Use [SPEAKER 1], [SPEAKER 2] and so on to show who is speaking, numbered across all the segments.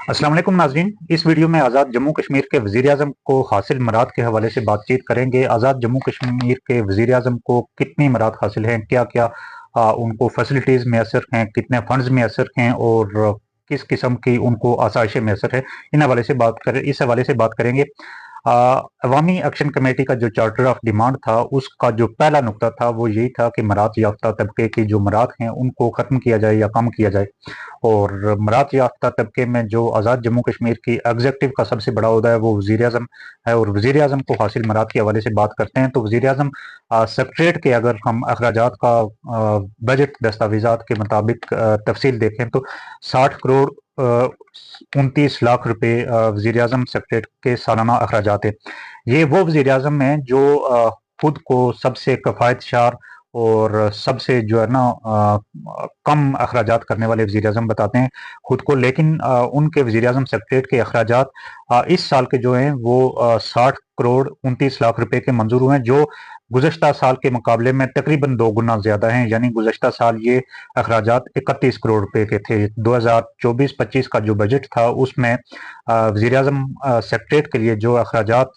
[SPEAKER 1] अस्सलाम वालेकुम नाज़रीन। इस वीडियो में आज़ाद जम्मू कश्मीर के वज़ीर आज़म को हासिल मराद के हवाले से बातचीत करेंगे। आज़ाद जम्मू कश्मीर के वज़ीर आज़म को कितनी मराद हासिल हैं, क्या क्या उनको फैसिलिटीज़ मैसर हैं, कितने फंड्स मैसर हैं और किस किस्म की उनको आसाइशें मैसर है, इस हवाले से बात करेंगे। अवामी एक्शन कमेटी का जो चार्टर ऑफ डिमांड था, उसका जो पहला नुकता था वो यही था कि मराद याफ्ता तबके की जो मराद हैं उनको ख़त्म किया जाए या कम किया जाए। और मराद याफ्ता तबके में जो आज़ाद जम्मू कश्मीर की एग्जीक्यूटिव का सबसे बड़ा ओहदा है वो वज़ीर आज़म है। और वज़ीर आज़म को हासिल मराद के हवाले से बात करते हैं तो वज़ीर आज़म सेक्रेटरीट के अगर हम अखराजात का बजट दस्तावेज़ात के मुताबिक तफसील देखें तो 60 करोड़ 29 लाख रुपए वज़ीर आज़म सेक्रेटरीट के सालाना अखराजात है। ये वो वज़ीर आज़म हैं जो खुद को सबसे कफ़ायतशार और सबसे जो है ना कम अखराजात करने वाले वज़ीर आज़म बताते हैं खुद को। लेकिन उनके वज़ीर आज़म सेक्रेटरीट के अखराजात इस साल के जो हैं वो 60 करोड़ 29 लाख रुपए के मंजूर हुए हैं, जो गुज़श्ता साल के मुकाबले में तकरीबन 2 गुना ज़्यादा हैं। यानी गुज़श्ता साल ये अखराजात 31 करोड़ रुपए के थे। 2024-25 का जो बजट था उसमें वज़ीर आज़म सेक्रेटरीट के लिए जो अखराजात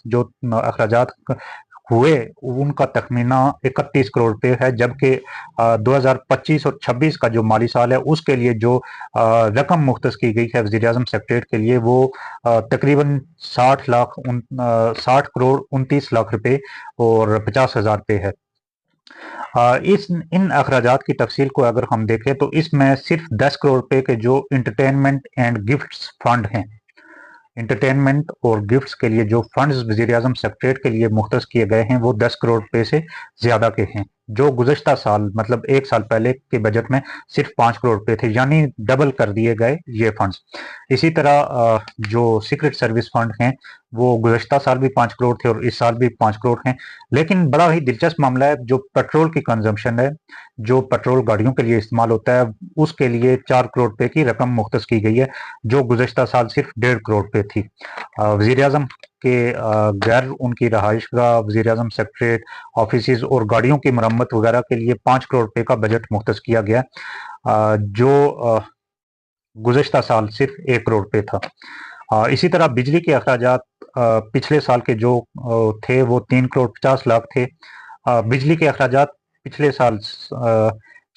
[SPEAKER 1] हुए उनका तखमीना 31 करोड़ रुपए है, जबकि 2025 और 26 का जो माली साल है उसके लिए जो रकम मुख्तस की गई है वज़ीर आज़म सेक्रेटरीट के लिए वो तकरीबन 60 करोड़ 29 लाख रुपए और 50,000 रुपए है। इस इन अखराजात की तफसील को अगर हम देखें तो इसमें सिर्फ 10 करोड़ रुपए के जो इंटरटेनमेंट एंड गिफ्ट्स फंड हैं, इंटरटेनमेंट और गिफ्ट्स के लिए जो फंड्स वज़ीर आज़म सेक्रेटरीट के लिए मुख्तस किए गए हैं वो 10 करोड़ रुपए से ज़्यादा के हैं, जो गुज़श्ता साल मतलब एक साल पहले के बजट में सिर्फ 5 करोड़ रुपए थे, यानी डबल कर दिए गए ये फंड्स। इसी तरह जो सीक्रेट सर्विस फंड हैं वो गुज़श्ता साल भी 5 करोड़ थे और इस साल भी 5 करोड़ हैं। लेकिन बड़ा ही दिलचस्प मामला है, जो पेट्रोल की कंजम्पशन है, जो पेट्रोल गाड़ियों के लिए इस्तेमाल होता है, उसके लिए 4 करोड़ रुपए की रकम मुख्तस की गई है, जो गुज़श्ता साल सिर्फ 1.5 करोड़ रुपए थी। वज़ीर आज़म के घर, उनकी रहाइशगाह, वज़ीर आज़म सेक्रेटरीट, ऑफिसेज और गाड़ियों की मरम्मत वगैरह के लिए 5 करोड़ रुपए का बजट मुख्तस किया गया, जो गुज़श्ता साल सिर्फ 1 करोड़ रुपए था। इसी तरह बिजली के अखराजात पिछले साल के जो थे वो 3 करोड़ 50 लाख थे। बिजली के अखराजात पिछले साल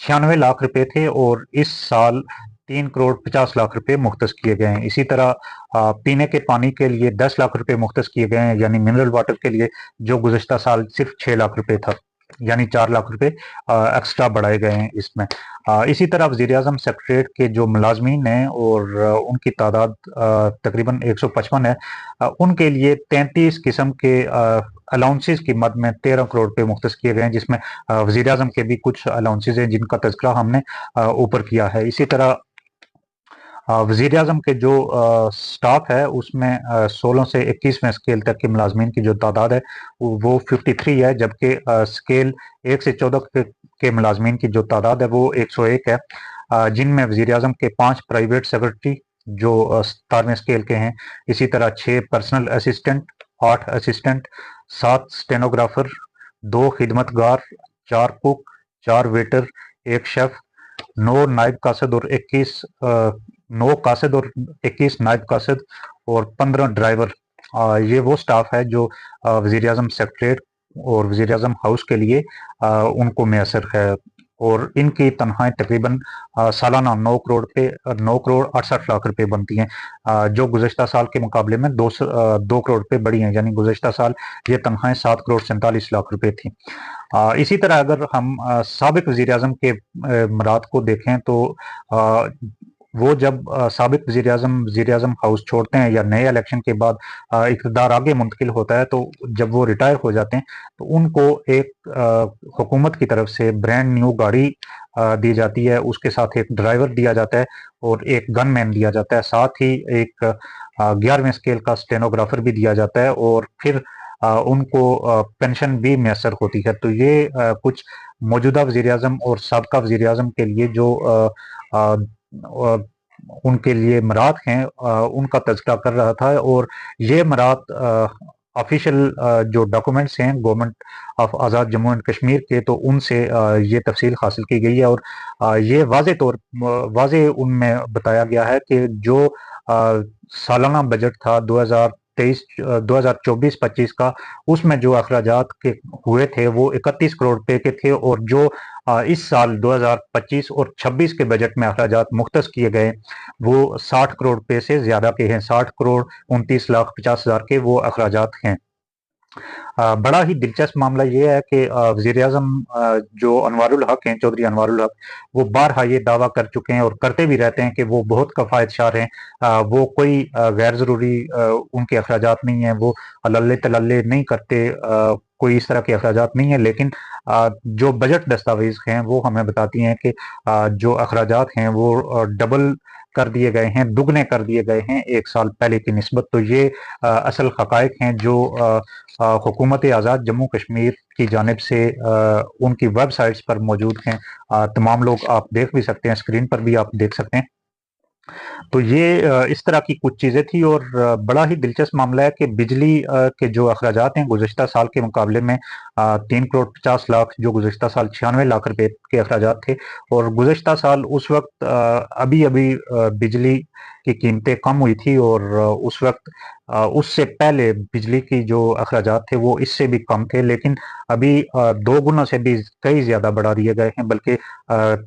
[SPEAKER 1] 96 लाख रुपए थे और इस साल 3 करोड़ 50 लाख रुपए मुख्तस किए गए हैं। इसी तरह पीने के पानी के लिए 10 लाख रुपए मुख्तस किए गए हैं, यानी मिनरल वाटर के लिए, जो गुज़श्ता साल सिर्फ 6 लाख रुपए था, यानी 4 लाख रुपए एक्स्ट्रा बढ़ाए गए हैं इसमें। इसी तरह वज़ीर आज़म सेक्रेटरीट के जो मुलाजमीन हैं और उनकी तादाद तकरीबन 155 है, उनके लिए 33 किस्म के अलाउंसेस की मद में 13 करोड़ रुपए मुख्तस किए गए हैं, जिसमें वज़ीर आज़म के भी कुछ अलाउंसेस हैं जिनका तज़किरा हमने ऊपर किया है। इसी तरह वज़ीर आज़म के जो स्टाफ है उसमें 16 से 21वें स्केल तक के मुलाजमीन की जो तादाद है वो 53 है, जबकि स्केल 1 से 14 के मुलाजमीन की जो तादाद है वो 101 है, जिनमें वज़ीर आज़म के 5 प्राइवेट सेक्रेटरी जो 17वें स्केल के हैं, इसी तरह 6 पर्सनल असिस्टेंट, 8 असिस्टेंट, 7 स्टेनोग्राफर, 2 खिदमतगार, 4 कुक, 4 वेटर, 1 शेफ, 9 नायब कासद और 21 नायब कासद और 15 ड्राइवर। ये वो स्टाफ है जो वज़ीर आज़म सेक्रेटरीट और वज़ीर आज़म हाउस के लिए उनको मैसर है, और इनकी तनख्वाहें तकरीबन सालाना 9 करोड़ 68 लाख रुपए बनती हैं, जो गुज़श्ता साल के मुकाबले में 2 करोड़ रुपए बढ़ी हैं, यानी गुज़श्ता साल ये तनख्वाहें 7 करोड़ 47 लाख रुपए थी। इसी तरह अगर हम साबिक वज़ीर आज़म के मराद को देखें तो वो जब साबिक वज़ीर आज़म हाउस छोड़ते हैं या नए इलेक्शन के बाद इक़्तिदार आगे मुंतकिल होता है, तो जब वो रिटायर हो जाते हैं तो उनको एक हुकूमत की तरफ से ब्रांड न्यू गाड़ी दी जाती है, उसके साथ एक ड्राइवर दिया जाता है और एक गनमैन दिया जाता है, साथ ही एक 11वें स्केल का स्टेनोग्राफर भी दिया जाता है, और फिर उनको पेंशन भी मैसर होती है। तो ये कुछ मौजूदा वज़ीर आज़म और साबका वज़ीर आज़म के लिए जो उनके लिए मराद हैं उनका तज़किरा कर रहा था, और ये मराद ऑफिशियल जो डॉक्यूमेंट्स हैं government of Azad Jammu and Kashmir के, तो उनसे ये तफसील हासिल की गई है। और ये वाज़े उनमें बताया गया है कि जो सालाना बजट था 2024-25 का, उसमें जो अखराजात के हुए थे वो 31 करोड़ रुपए के थे, और जो इस साल 2025 और 26 के बजट में अखराजात मुख्तस किए गए वो 60 करोड़ रुपए से ज़्यादा के हैं। 60 करोड़ 29,50,000 के वो अखराजात हैं। बड़ा ही दिलचस्प मामला ये है कि वज़ीर-ए-आज़म जो अनवारुल हक हैं, चौधरी अनवारुल हक, वो बारहा ये दावा कर चुके हैं और करते भी रहते हैं कि वो बहुत कफ़ायतशार हैं। वो कोई गैर ज़रूरी उनके अखराजात नहीं हैं, वो अल्ले-तल्ले नहीं करते, कोई इस तरह के अखराजात नहीं है। लेकिन जो बजट दस्तावेज़ हैं वो हमें बताती हैं कि जो अखराजात हैं वो डबल कर दिए गए हैं, दुगने कर दिए गए हैं 1 साल पहले की निस्बत। तो ये असल हक़ाइक़ हैं जो हुकूमत आज़ाद जम्मू कश्मीर की जानिब से उनकी वेबसाइट्स पर मौजूद हैं। तमाम लोग आप देख भी सकते हैं, स्क्रीन पर भी आप देख सकते हैं। तो ये इस तरह की कुछ चीज़ें थी। और बड़ा ही दिलचस्प मामला है कि बिजली के जो अखराजात हैं गुज़श्ता साल के मुकाबले में 3 करोड़ 50 लाख, जो गुज़श्ता साल 96 लाख रुपए के अखराजात थे। और गुज़श्ता साल उस वक्त अभी बिजली की कीमतें कम हुई थी, और उस वक्त उससे पहले बिजली की जो अखराजात थे वो इससे भी कम थे। लेकिन अभी 2 गुना से भी कई ज़्यादा बढ़ा दिए गए हैं, बल्कि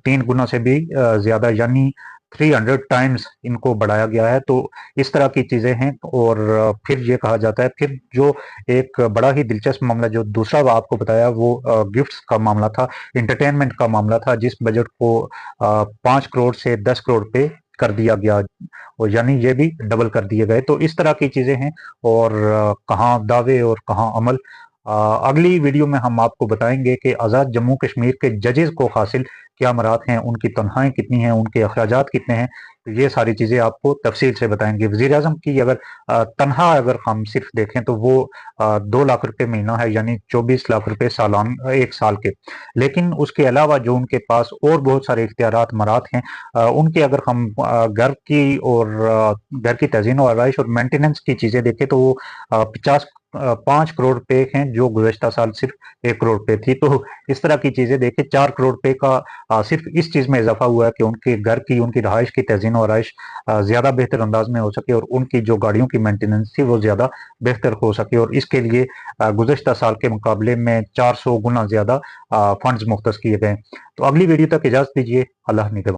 [SPEAKER 1] 3 गुना से भी ज़्यादा, यानी 300 टाइम्स इनको बढ़ाया गया है। तो इस तरह की चीज़ें हैं। और फिर ये कहा जाता है, फिर जो एक बड़ा ही दिलचस्प मामला जो दूसरा आपको बताया वो गिफ्ट्स का मामला था, एंटरटेनमेंट का मामला था, जिस बजट को 5 करोड़ से 10 करोड़ पे कर दिया गया, और यानी ये भी डबल कर दिए गए। तो इस तरह की चीज़ें हैं। और कहाँ दावे और कहाँ अमल। अगली वीडियो में हम आपको बताएंगे कि आज़ाद जम्मू कश्मीर के जजेस को हासिल क्या मराहत हैं, उनकी तनख्वाहें कितनी हैं, उनके अखराजात कितने हैं। तो ये सारी चीज़ें आपको तफसील से बताएंगे। वज़ीर-ए-आज़म की अगर तनख्वाह अगर हम सिर्फ देखें तो वो 2 लाख रुपए महीना है, यानी 24 लाख रुपए सालाना 1 साल के। लेकिन उसके अलावा जो उनके पास और बहुत सारे इख्तियारात मराहत हैं, उनके अगर हम घर की और घर की तज़ीन और आराइश और मेंटेनेंस की चीज़ें देखें तो वो 5 करोड़ रुपए हैं, जो गुज़श्ता साल सिर्फ 1 करोड़ रुपए थी। तो इस तरह की चीज़ें देखें, 4 करोड़ रुपए का सिर्फ इस चीज़ में इजाफा हुआ है कि उनके घर की, उनकी रहाइश की तज़ीन और आराइश ज़्यादा बेहतर अंदाज में हो सके, और उनकी जो गाड़ियों की मेंटेनेंस थी वो ज़्यादा बेहतर हो सके। और इसके लिए गुज़श्ता साल के मुकाबले में 400 गुना ज़्यादा फंड्स मुख्तस किए गए। तो अगली वीडियो तक इजाज़त दीजिए। अल्लाह निगहबान।